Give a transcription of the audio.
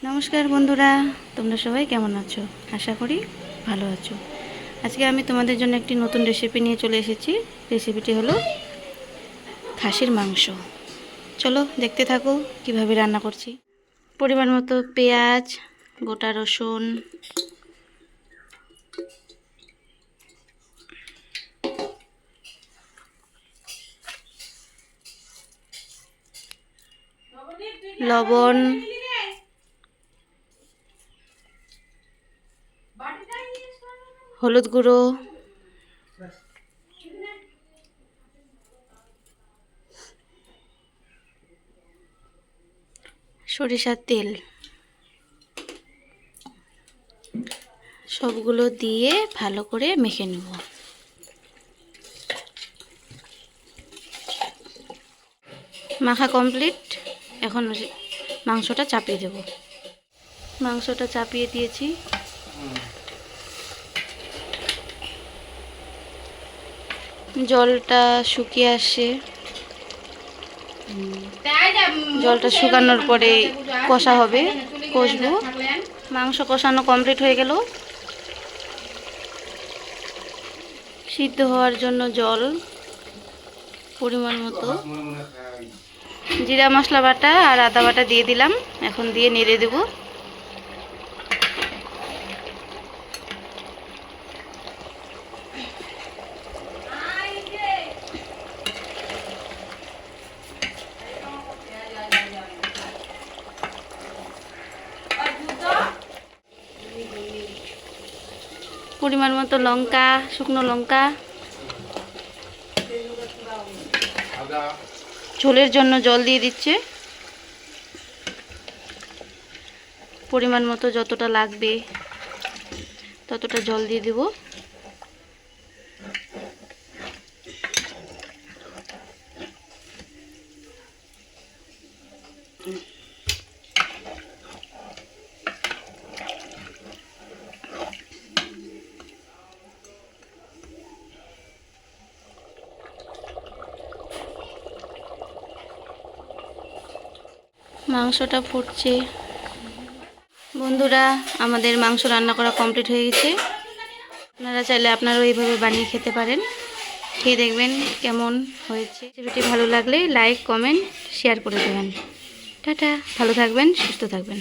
নমস্কার বন্ধুরা, তোমরা সবাই কেমন আছো? আশা করি ভালো আছো। আজকে আমি তোমাদের জন্য একটি নতুন রেসিপি নিয়ে চলে এসেছি। রেসিপিটি হলো খাসির মাংস। চলো দেখতে থাকো কিভাবে রান্না করছি। পরিমাণ মতো পেঁয়াজ, গোটা রসুন, লবণ, হলুদ গুঁড়ো, সরিষার তেল সবগুলো দিয়ে ভালো করে মেখে নেব। মাখা কমপ্লিট। এখন মাংসটা চাপিয়ে দেব। মাংসটা চাপিয়ে দিয়েছি। জলটা শুকিয়ে আসে। জলটা শুকানোর পরে কষা হবে, কষবো। মাংস কষানো কমপ্লিট হয়ে গেল। সিদ্ধ হওয়ার জন্য জল পরিমাণ মতো, জিরা মশলা বাটা আর আদা বাটা দিয়ে দিলাম। এখন দিয়ে নেড়ে দেব। পরিমাণ মতো লঙ্কা, শুকনো লঙ্কা। ঝোলের জন্য জল দিয়ে দিচ্ছে। পরিমাণ মতো যতটা লাগবে ততটা জল দিয়ে দেব। মাংসটা ফুটছে। বন্ধুরা, আমাদের মাংস রান্না করা কমপ্লিট হয়ে গেছে। আপনারা চাইলে আপনারাও এইভাবে বানিয়ে খেতে পারেন। খেয়ে দেখবেন কেমন হয়েছে। রেসিপিটি ভালো লাগলে লাইক, কমেন্ট, শেয়ার করে দেবেন। টাটা, ভালো থাকবেন, সুস্থ থাকবেন।